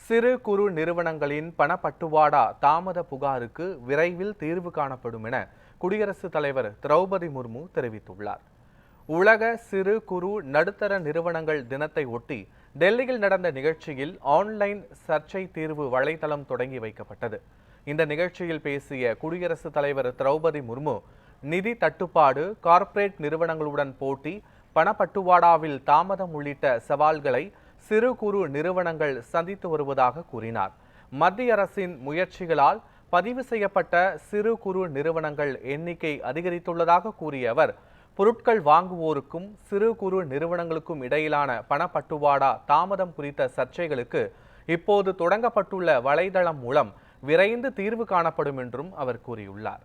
சிறு குறு நிறுவனங்களின் பணப்பட்டுவாடா தாமத புகாருக்கு விரைவில் தீர்வு காணப்படும் என குடியரசுத் தலைவர் திரௌபதி முர்மு தெரிவித்துள்ளார். உலக சிறு குறு நடுத்தர நிறுவனங்கள் தினத்தை ஒட்டி டெல்லியில் நடந்த நிகழ்ச்சியில் ஆன்லைன் சர்ச்சை தீர்வு வலைதளம் தொடங்கி வைக்கப்பட்டது. இந்த நிகழ்ச்சியில் பேசிய குடியரசுத் தலைவர் திரௌபதி முர்மு, நிதி தட்டுப்பாடு, கார்ப்பரேட் நிறுவனங்களுடன் போட்டி, பணப்பட்டுவாடாவில் தாமதம் உள்ளிட்ட சவால்களை சிறு குறு நிறுவனங்கள் சந்தித்து வருவதாக கூறினார். மத்திய அரசின் முயற்சிகளால் பதிவு செய்யப்பட்ட சிறு குறு நிறுவனங்கள் எண்ணிக்கை அதிகரித்துள்ளதாக கூறிய அவர், பொருட்கள் வாங்குவோருக்கும் சிறு குறு நிறுவனங்களுக்கும் இடையிலான பணப்பட்டுவாடா தாமதம் குறித்த சர்ச்சைகளுக்கு இப்போது தொடங்கப்பட்டுள்ள வலைதளம் மூலம் விரைந்து தீர்வு காணப்படும் என்றும் அவர் கூறியுள்ளார்.